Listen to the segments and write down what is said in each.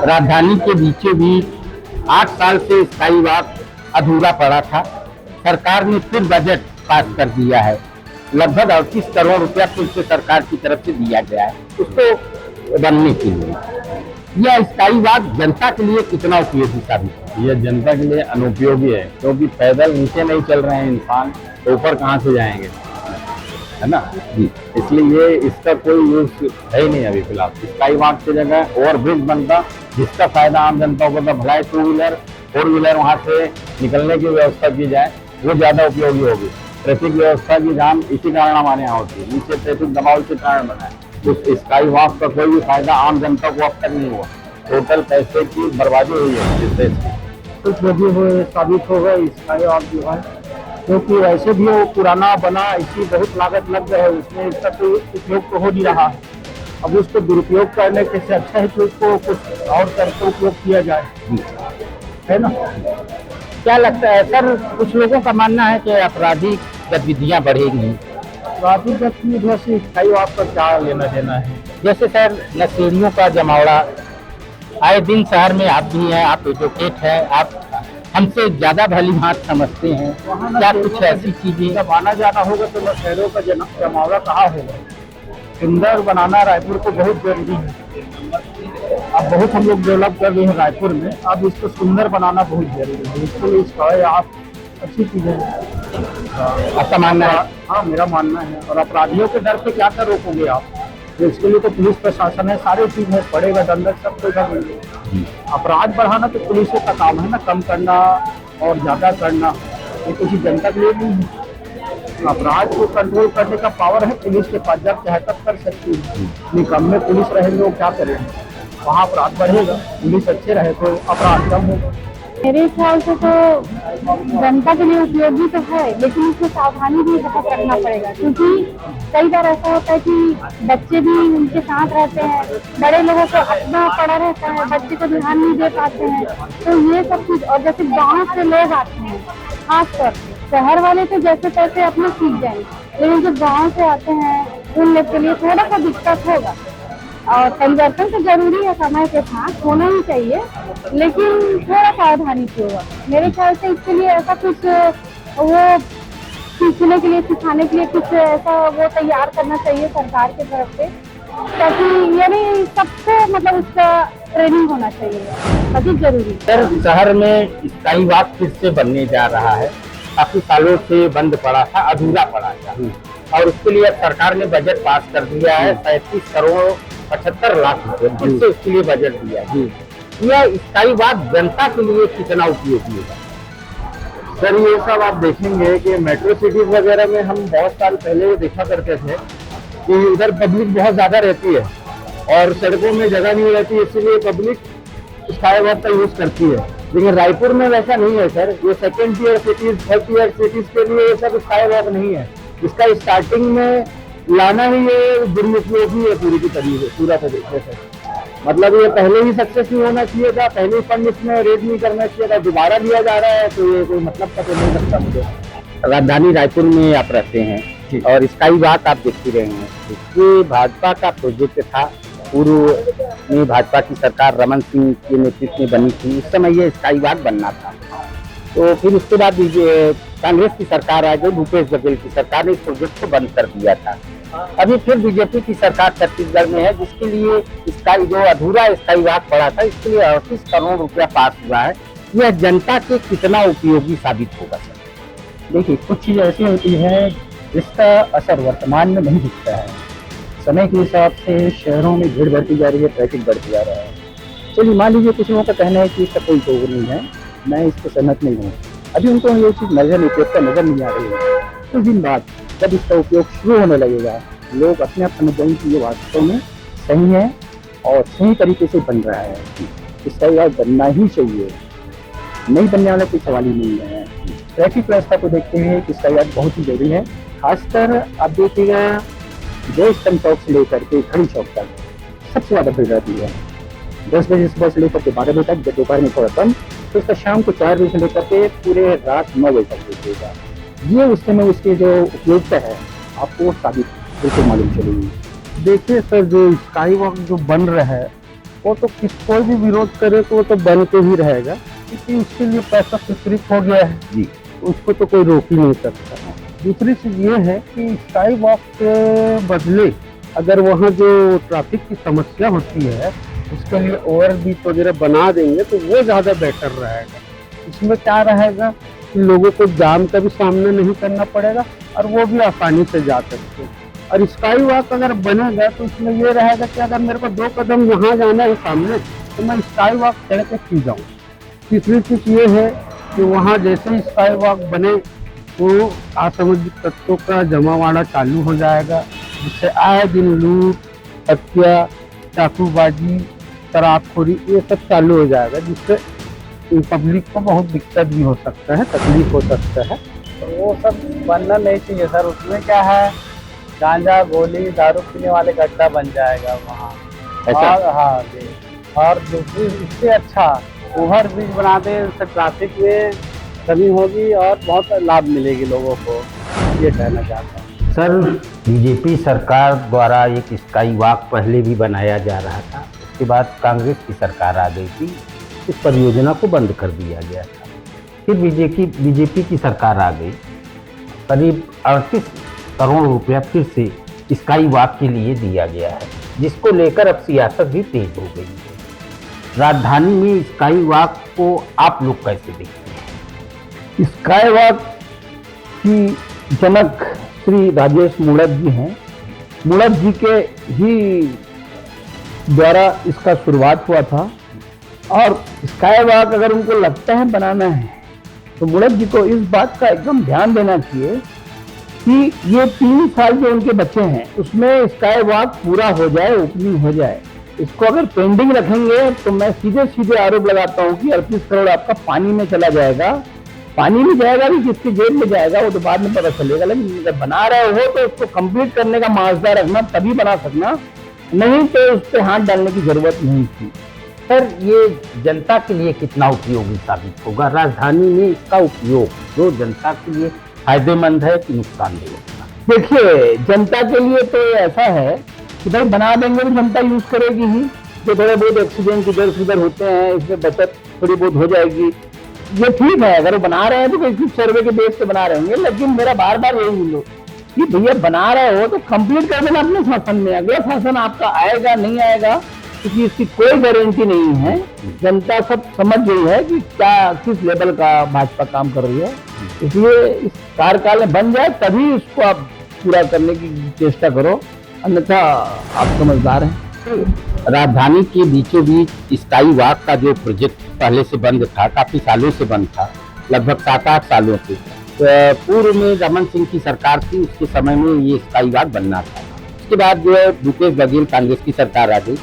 राजधानी के बीचों बीच 8 साल से स्काई वॉक अधूरा पड़ा था। सरकार ने फिर बजट पास कर दिया है। लगभग 38 करोड़ रुपया फिर से सरकार की तरफ से दिया गया है उसको बनने के लिए। यह स्काई वॉक जनता के लिए कितना उपयोगी साबित है? यह जनता के लिए अनुपयोगी है, क्योंकि पैदल नीचे नहीं चल रहे हैं इंसान, तो ऊपर कहाँ से जाएंगे, है ना जी। इसलिए इसका कोई यूज है ही नहीं अभी फिलहाल। स्काई वॉक की जगह ओवरब्रिज बनता, जिसका फायदा आम जनता को होता, भलाई 2 व्हीलर 4 व्हीलर वहाँ से निकलने की व्यवस्था की जाए, वो ज्यादा उपयोगी होगी। ट्रैफिक व्यवस्था की जाम इसी कारण हमारे यहाँ होती है, नीचे ट्रैफिक दबाव के कारण बना है। तो स्काई वॉक का कोई भी फायदा आम जनता को अब तक नहीं हुआ। टोटल पैसे की बर्बादी हुई है इस देश की। कुछ वजह हुए साबित होगा स्काई वॉक जो है, क्योंकि वैसे भी वो पुराना बना, इसकी बहुत लागत लग गई है, उसमें इसका कोई उपयोग तो हो नहीं रहा है। अब उसको दुरुपयोग करने के से अच्छा है कि उसको कुछ और करके उपयोग किया जाए, है ना। क्या लगता है सर, कुछ लोगों का मानना है कि आपराधिक गतिविधियां बढ़ेंगी। ट्रैफिक गतिविधियों से स्काई वॉक का क्या लेना देना है? जैसे सर नशेड़ियों का जमावड़ा, आए दिन शहर में आप भी हैं, आप एडवोकेट हैं, आप हमसे ज्यादा भली भांति समझते हैं, क्या कुछ ऐसी चीजें? जब आना जाना होगा तो नशेड़ियों का जमावड़ा कहाँ होगा? सुंदर बनाना रायपुर को बहुत जरूरी है। अब बहुत हम लोग डेवलप कर रहे हैं रायपुर में, अब इसको सुंदर बनाना बहुत जरूरी है। इसके लिए स्काई आप अच्छी चीज है। आपका मानना है? हाँ, मेरा मानना है। और अपराधियों के डर से क्या कर रोकोगे आप? तो इसके लिए तो पुलिस प्रशासन है, सारे चीज है, पड़ेगा दंडक सब कुछ है। अपराध बढ़ाना तो पुलिस का काम है ना, कम करना और ज्यादा करना, ये किसी जनता के लिए नहीं है। अपराध को कंट्रोल करने का पावर है पुलिस के पास, जब चाहे तब कर सकती है। निकम में पुलिस रहेंगे वो क्या करेंगे? वहाँ अपराध बढ़ेगा, पुलिस अच्छे रहे तो अपराध कम होगा। मेरे ख्याल से तो जनता के लिए उपयोगी तो है, लेकिन इसमें सावधानी भी बहुत रखना पड़ेगा, क्योंकि कई बार ऐसा होता है कि बच्चे भी उनके साथ रहते हैं, बड़े लोगों को अपना पड़ा रहता है, बच्चे को ध्यान नहीं दे पाते हैं, तो ये सब कुछ। और जैसे गाँव से लोग आते हैं, खासतौर से शहर वाले तो जैसे तैसे अपना सीख जाएंगे, लेकिन जो गाँव से आते हैं उन लोग के लिए थोड़ा सा दिक्कत होगा। और परिवर्तन तो जरूरी है, समय के साथ होना ही चाहिए, लेकिन थोड़ा सावधानी से होगा। मेरे ख्याल से इसके लिए ऐसा कुछ वो सीखने के लिए, सिखाने के लिए कुछ ऐसा वो तैयार करना चाहिए सरकार की तरफ से, ताकि यानी सबको मतलब उसका ट्रेनिंग होना चाहिए, अधिक जरूरी। सर शहर में स्काई वॉक फिर से बनने जा रहा है, काफी सालों से बंद पड़ा था, अधूरा पड़ा था, और उसके लिए सरकार ने बजट पास कर दिया है। 37 करोड़ 75 लाख रुपए फिर से उसके लिए बजट दिया है। यह स्काई वॉक जनता के लिए कितना उपयोगी है? सर ये सब आप देखेंगे कि मेट्रो सिटीज वगैरह में हम बहुत साल पहले देखा करते थे कि उधर पब्लिक बहुत ज्यादा रहती है और सड़कों में जगह नहीं रहती, इसीलिए पब्लिक स्काई वॉक का यूज करती है। लेकिन रायपुर में वैसा नहीं है सर। ये 2nd year cities 3rd year cities के लिए ये सब स्काई वॉक नहीं है। इसका स्टार्टिंग में लाना ही ये दुरुपयोगी है पूरा तरीके से। मतलब ये पहले ही सक्सेस नहीं होना चाहिए था, पहले ही फंड इसमें रेट नहीं करना चाहिए था, दोबारा दिया जा रहा है, तो ये कोई मतलब का तो नहीं लगता मुझे। राजधानी रायपुर में आप रहते हैं और स्काई वॉक आप देखते रहे हैं, ये भाजपा का प्रोजेक्ट था। पूर्व में भाजपा की सरकार रमन सिंह के नेतृत्व में बनी थी, उस समय ये स्काई वॉक बनना था। तो फिर उसके बाद कांग्रेस की सरकार आ गई, भूपेश बघेल की सरकार ने इस प्रोजेक्ट को बंद कर दिया था। अभी फिर बीजेपी की सरकार छत्तीसगढ़ में है, जिसके लिए स्काई जो अधूरा स्काई वॉक पड़ा था, इसके लिए 38 करोड़ रुपया पास हुआ है। यह जनता के कितना उपयोगी साबित होगा सर? देखिए, कुछ चीज़ ऐसी होती है जिसका असर वर्तमान में नहीं दिखता है। समय के हिसाब से शहरों में भीड़ बढ़ती जा रही है, ट्रैफिक बढ़ती जा रहा है। चलिए मान लीजिए कुछ लोगों का कहना है कि इसका कोई उपयोग नहीं है, मैं इसको सहमत नहीं हूँ। अभी उनको ये चीज़ उपयोगिता नजर नहीं आ रही है। कुछ दिन बाद जब इसका उपयोग शुरू होने लगेगा, लोग अपने आप समझ जाएंगे कि ये वास्तव में सही है और सही तरीके से बन रहा है। इसका यह बनना ही चाहिए, नहीं बनने वाला कोई सवाल ही नहीं है। ट्रैफिक व्यवस्था को देखते हुए इसका यह बहुत ही जरूरी है। खासकर आप देखिएगा, जो स्तंभ चौक से लेकर के घड़ी चौक तक सबसे ज़्यादा भीड़ रहती है। 10 बजे सुबह से लेकर के 12 बजे तक, जब दोपहर में थोड़ा कम, तो उसका शाम को 4 बजे से लेकर के पूरे रात 9 बजे तक देखिएगा। ये उस समय उसकी जो उपयोगिता है आपको साबित बिल्कुल मालूम चलेगी। देखिए सर, जो स्काई वॉक जो बन रहा है वो तो कोई भी विरोध करे तो वो तो बन के ही रहेगा, क्योंकि उसके लिए पैसा स्वीकृत हो गया है जी। उसको तो कोई रोक ही नहीं सकता। दूसरी चीज ये है कि स्काई वॉक के बदले अगर वहाँ जो ट्रैफिक की समस्या होती है उसके लिए ओवरब्रिज वगैरह बना देंगे तो वो ज़्यादा बेटर रहेगा। इसमें क्या रहेगा कि लोगों को जाम का भी सामना नहीं करना पड़ेगा और वो भी आसानी से जा सकते हैं। और स्काई वॉक अगर बनेगा तो उसमें ये रहेगा कि अगर मेरे को 2 कदम यहाँ जाना है सामने तो मैं स्काई वॉक चढ़ के पी जाऊँ। तीसरी चीज ये है कि वहाँ जैसे ही स्काई वॉक बने तो असामाजिक तत्वों का जमावाड़ा चालू हो जाएगा, जिससे आए दिन लूट, हत्या, चाकूबाजी, शराबखोरी ये सब चालू हो जाएगा, जिससे पब्लिक को बहुत दिक्कत भी हो सकता है, तकलीफ हो सकता है। तो वो सब बनना नहीं चाहिए सर। उसमें क्या है, गांजा गोली दारू पीने वाले गड्ढा बन जाएगा वहाँ। और हाँ जी, और दूसरी इससे अच्छा ओवर ब्रिज बना दे, इससे ट्रैफिक में कमी होगी और बहुत लाभ मिलेगी लोगों को, ये कहना चाहता हूँ। सर, बीजेपी सरकार द्वारा एक स्काई वॉक पहले भी बनाया जा रहा था, उसके बाद कांग्रेस की सरकार आ गई थी, इस परियोजना को बंद कर दिया गया था। फिर बीजेपी की सरकार आ गई, करीब 38 करोड़ रुपया फिर से स्काई वॉक के लिए दिया गया है, जिसको लेकर अब सियासत भी तेज हो गई है। राजधानी में स्काई वॉक को आप लोग कैसे देखते हैं? स्काई वॉक की जनक श्री राजेश मूणत जी हैं। मूणत जी के ही द्वारा इसका शुरुआत हुआ था और स्काई वॉक अगर उनको लगता है बनाना है तो मूणत जी को इस बात का एकदम ध्यान देना चाहिए कि ये 3 साल जो उनके बचे हैं उसमें स्काई वॉक पूरा हो जाए, ओपनिंग हो जाए। इसको अगर पेंडिंग रखेंगे तो मैं सीधे आरोप लगाता हूँ कि 38 करोड़ आपका पानी में चला जाएगा। पानी में जाएगा भी, किसकी जेब में जाएगा वो तो बाद में पता चलेगा, लेकिन अगर बना रहे हो तो उसको कंप्लीट करने का माजदा रखना, तभी बना सकना, नहीं तो उस पर हाथ डालने की जरूरत नहीं थी। सर, ये जनता के लिए कितना उपयोगी साबित होगा? राजधानी में इसका उपयोग जो जनता के लिए फायदेमंद है कि नुकसानदेह होगा? देखिए, जनता के लिए तो ऐसा है कि भाई बना देंगे तो जनता यूज करेगी ही। जो थोड़े बहुत एक्सीडेंट इधर से उधर होते हैं इसमें बचत थोड़ी बहुत हो जाएगी, ये ठीक है। अगर वो बना रहे हैं तो कोई सर्वे के बेस पे बना रहेंगे, लेकिन मेरा बार बार यही बोलो कि भैया बना रहे हो तो कंप्लीट कर देना अपने शासन में। अगला शासन आपका आएगा नहीं आएगा क्योंकि इसकी कोई गारंटी नहीं है। जनता सब समझ गई है कि क्या किस लेवल का भाजपा काम कर रही है, इसलिए इस कार्यकाल में बन जाए तभी उसको आप पूरा करने की चेष्टा करो, अन्यथा आप समझदार हैं। राजधानी के बीचों बीच स्काई वॉक का जो प्रोजेक्ट पहले से बंद था, काफी सालों से बंद था, लगभग 7-8 सालों से। पूर्व में रमन सिंह की सरकार थी, उसके समय में ये स्काई वॉक बनना था। उसके बाद जो है भूपेश बघेल कांग्रेस की सरकार आ गई,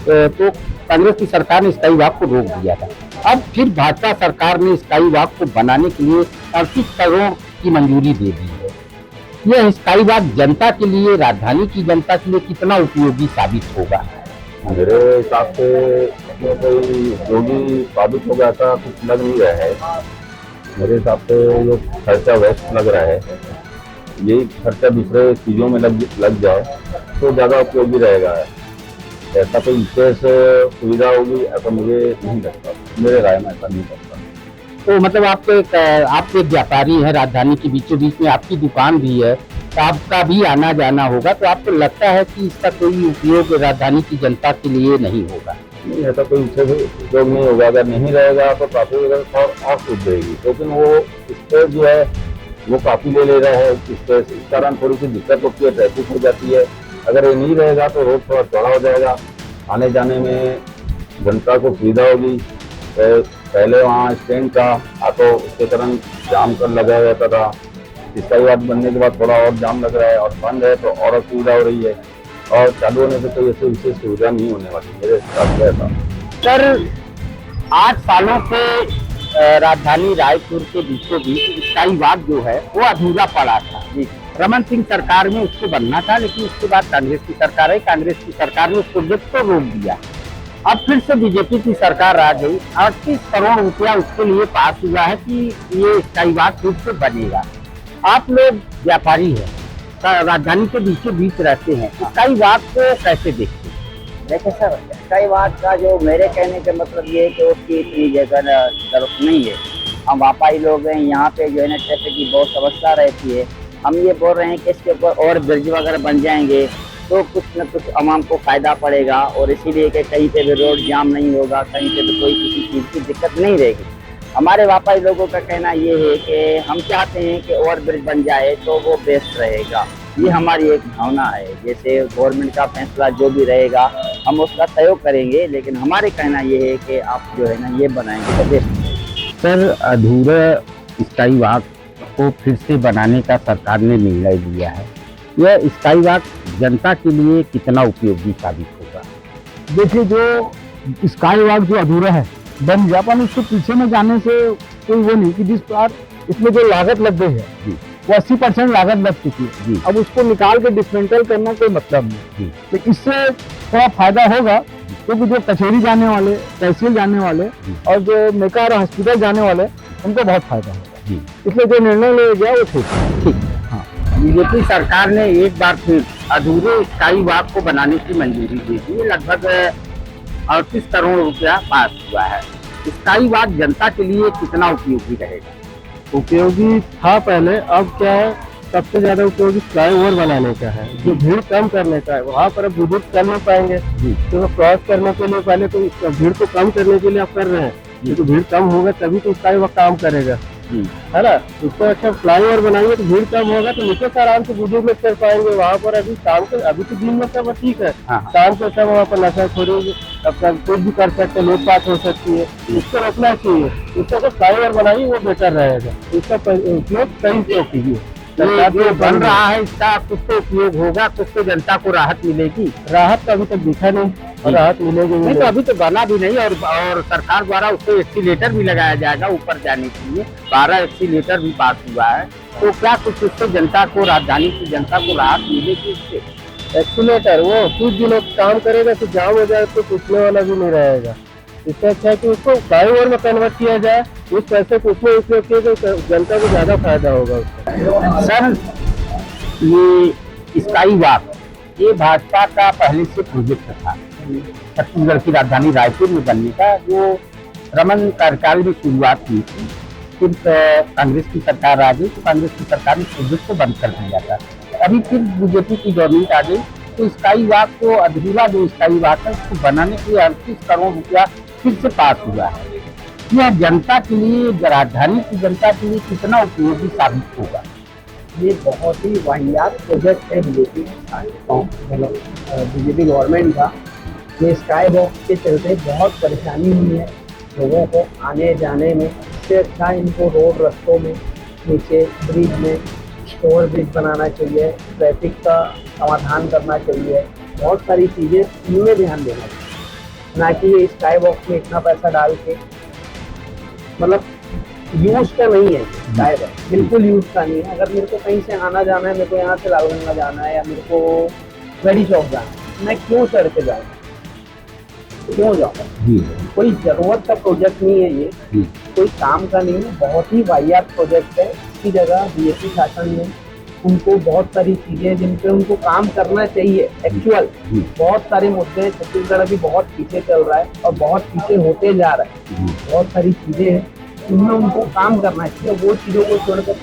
तो कांग्रेस की सरकार ने स्काई वॉक को रोक दिया था। अब फिर भाजपा सरकार ने स्काई वॉक को बनाने के लिए 38 करोड़ की मंजूरी दे दी है। यह स्काई वॉक जनता के लिए, राजधानी की जनता के लिए कितना उपयोगी साबित होगा? मेरे हिसाब से इसमें कोई उपयोगी साबित हो गया था कुछ लग नहीं रहा है। मेरे हिसाब से जो खर्चा वेस्ट लग रहा है, यही खर्चा दूसरे चीज़ों में लग जाए तो ज़्यादा उपयोगी रहेगा। ऐसा कोई विशेष सुविधा होगी ऐसा मुझे नहीं लगता, मेरे राय में ऐसा नहीं लगता। तो मतलब आप एक व्यापारी हैं, राजधानी के बीचों बीच में आपकी दुकान भी है, तो आपका भी आना जाना होगा, तो आपको लगता है कि इसका कोई उपयोग राजधानी की जनता के लिए नहीं होगा? नहीं, ऐसा कोई उपयोग नहीं होगा। अगर नहीं रहेगा तो काफी और छूट देगी, लेकिन वो स्पेस जो है वो काफी ले रहा है स्पेस, इस कारण थोड़ी सी दिक्कत होती है, ट्रैफिक हो जाती है। अगर ये नहीं रहेगा तो रोड थोड़ा चौड़ा हो जाएगा, आने जाने में जनता को सुविधा होगी। पहले वहाँ स्टैंड का ऑटो उसके कारण जाम कर लगा रहता था, इसका वॉक बनने के बाद थोड़ा और जाम लग रहा है, और बंद है तो और सुविधा हो रही है, और चालू होने से कोई ऐसे विशेष सुविधा नहीं होने वाली मेरे हिसाब से ऐसा। सर, 8 सालों से राजधानी रायपुर के बीचों बीच स्काई वॉक जो है वो अधूरा पड़ा था। रमन सिंह सरकार में उसको बनना था, लेकिन उसके बाद कांग्रेस की सरकार आई, कांग्रेस की सरकार ने उस प्रोजेक्ट को रोक दिया। अब फिर से बीजेपी की सरकार आ गई, 38 करोड़ रुपया उसके लिए पास हुआ है कि ये स्काई वॉक फिर से बनेगा। आप लोग व्यापारी हैं, राजधानी के बीचों बीच रहते हैं, स्काई वॉक को कैसे देखते हैं? देखिए सर, कई बात का जो मेरे कहने का मतलब ये है कि उसकी इतनी जगह जरूरत नहीं है। हम व्यापारी लोग हैं, यहाँ पे जो है ना ट्रैफिक की बहुत समस्या रहती है। हम ये बोल रहे हैं कि इसके ऊपर और ब्रिज वगैरह बन जाएंगे तो कुछ न कुछ आवाम को फायदा पड़ेगा, और इसीलिए कि कहीं पे भी रोड जाम नहीं होगा, कहीं पे भी कोई किसी चीज़ की दिक्कत नहीं रहेगी। हमारे व्यापारी लोगों का कहना ये है कि हम चाहते हैं कि ओवर ब्रिज बन जाए तो वो बेस्ट रहेगा। ये हमारी एक भावना है। जैसे गवर्नमेंट का फैसला जो भी रहेगा हम उसका सहयोग करेंगे, लेकिन हमारे कहना ये है कि आप जो है ना ये बनाएंगे तो बेस्ट। सर, अधूरा स्काई वॉक को फिर से बनाने का सरकार ने निर्णय लिया है। यह स्काई वॉक जनता के लिए कितना उपयोगी साबित होगा? देखिए, जो स्काई वॉक जो अधूरा है बन जापान, उसके पीछे में जाने से कोई वो नहीं कि जिस बार इसमें जो लागत लग गई है वो 80% लागत लग चुकी है। अब उसको निकाल के डिसमेंटल करना कोई मतलब नहीं। तो इससे थोड़ा फायदा होगा, क्योंकि जो कचहरी जाने वाले, तहसील जाने वाले और जो मेकार हॉस्पिटल जाने वाले, उनको बहुत फायदा होगा। इसलिए जो निर्णय लिया गया वो ठीक। बीजेपी सरकार ने एक बार फिर अधूरे स्काई वॉक को बनाने की मंजूरी दे दी। लगभग 38 करोड़ रुपया पास हुआ है। स्काई वॉक जनता के लिए कितना उपयोगी रहेगा? उपयोगी था पहले, अब क्या है, सबसे ज्यादा उपयोगी फ्लाईओवर बनाने का है, जो भीड़ कम करने का है। वहाँ पर अब बुजुर्ग कर नहीं पाएंगे, तो क्रॉस करने के लिए पहले तो भीड़ को कम करने के लिए आप कर रहे हैं, तो भीड़ कम होगा तभी तो स्काई वॉक काम करेगा, है ना। उसको अच्छा फ्लाईओवर बनाएंगे तो भीड़ कम होगा, तो नीचे से आराम से बुजुर्ग लोग कर पाएंगे। वहाँ पर अभी शाम को, अभी तो दिन में सब ठीक है, शाम को सब वहाँ पर नशा खोरेंगे, तब तक कुछ भी कर सकते हैं, लूटपाट हो सकती है। इसको रखना चाहिए, इसको तो फ्लाईओवर बनाइए, वो बेटर रहेगा। इसका उपयोग सही से कीजिए। जो बन रहा है इसका कुछ तो उपयोग होगा, कुछ तो जनता को राहत मिलेगी। राहत तो अभी तक दिखा नहीं, और राहत मिलेगी नहीं तो अभी तो बना भी नहीं, और सरकार द्वारा उसको एक्सीलेटर भी लगाया जाएगा ऊपर जाने के लिए। 12 एक्सीलेटर भी पास हुआ है। तो क्या कुछ उससे जनता को, राजधानी की जनता को राहत मिलेगी इससे? एक्सीलेटर वो कुछ दिनों काम करेगा तो जाम हो जाए तो पूछने वाला भी नहीं रहेगा। इससे अच्छा है कि उसको फ्लाईओवर में कन्वर्ट किया जाए, उस पैसे को उसमें उपयोग किया तो जनता को ज्यादा फायदा होगा उसका। सर, ये स्काई वॉक ये भाजपा का पहले से प्रोजेक्ट था, छत्तीसगढ़ की राजधानी रायपुर में बनने का, जो रमन कार्यकाल में शुरुआत हुई थी। फिर कांग्रेस की सरकार आ गई, तो कांग्रेस की सरकार ने प्रोजेक्ट को बंद कर दिया था। अभी फिर बीजेपी की गवर्नमेंट आ गई, तो स्काई वॉक को, अधूरा जो स्काई वॉक है उसको बनाने के लिए 38 करोड़ रुपया फिर से पास हुआ है। यह जनता के लिए, राजधानी की जनता के लिए कितना उपयोगी साबित होगा? ये बहुत ही वाहियात प्रोजेक्ट है बीजेपी गवर्नमेंट का। ये स्काई वॉक के चलते बहुत परेशानी हुई है लोगों को आने जाने में। इससे अच्छा इनको रोड, रस्तों में, नीचे ब्रिज में ओवर ब्रिज बनाना चाहिए, ट्रैफिक का समाधान करना चाहिए, बहुत सारी चीज़ें इनमें ध्यान देना चाहिए, ना कि ये स्काई वॉक में इतना पैसा डाल के, मतलब यूज का नहीं है स्काई वॉक, बिल्कुल यूज का नहीं है। अगर मेरे को कहीं से आना जाना है, मेरे को यहाँ से लालगंगा जाना है या मेरे को गढ़ी चौक जाना है, मैं क्यों सड़क पे जाऊँ, क्यों जाऊँगा? कोई जरूरत का प्रोजेक्ट नहीं है ये, कोई काम का नहीं है, बहुत ही वाहियात प्रोजेक्ट है। इसकी जगह बीजेपी शासन में उनको बहुत सारी चीजें जिन पे उनको काम करना चाहिए, एक्चुअल बहुत सारे मुद्दे, छत्तीसगढ़ अभी बहुत पीछे चल रहा है और बहुत पीछे होते जा रहा है। बहुत सारी चीजें हैं उनमें उनको काम करना चाहिए। वो चीजों को छोड़कर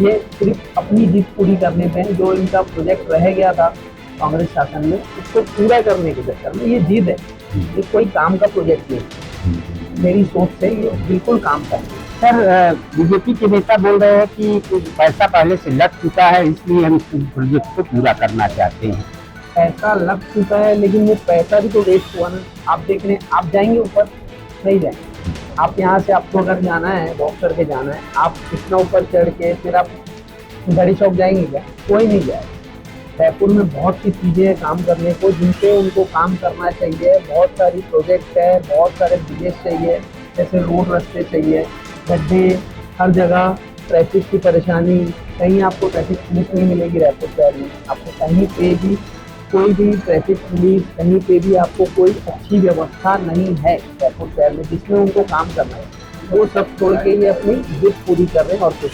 ये सिर्फ अपनी जीत पूरी करने पे, जो इनका प्रोजेक्ट रह गया था कांग्रेस शासन में, उसको पूरा करने के चक्कर में ये जीत है। ये कोई काम का प्रोजेक्ट नहीं, मेरी सोच से ये बिल्कुल काम का है। सर, बीजेपी के नेता बोल रहे हैं कि कुछ पैसा पहले से लग चुका है, इसलिए हम इस प्रोजेक्ट को पूरा करना चाहते हैं। पैसा लग चुका है, लेकिन वो पैसा भी तो वेस्ट हुआ ना। आप देख रहे हैं, आप जाएंगे ऊपर, नहीं जाएंगे। आप यहाँ से, आपको अगर जाना है, वॉक करके जाना है, आप इतना ऊपर चढ़ के फिर आप गढ़ी चौक जाएंगे क्या? कोई नहीं जाएगा। रायपुर में बहुत सी चीज़ें हैं काम करने को, जिनसे उनको काम करना चाहिए। बहुत सारी प्रोजेक्ट है, बहुत सारे ब्रिजेस चाहिए, जैसे रोड, रास्ते चाहिए, गड्ढे हर जगह, ट्रैफिक की परेशानी, कहीं आपको ट्रैफिक पुलिस नहीं मिलेगी रायपुर शहर में। आपको कहीं पे भी कोई भी ट्रैफिक पुलिस, कहीं पे भी आपको कोई अच्छी व्यवस्था नहीं है रायपुर शहर में, जिसमें उनको काम करना है। वो सब छोड़ के ये अपनी जिद पूरी कर रहे हैं और कुछ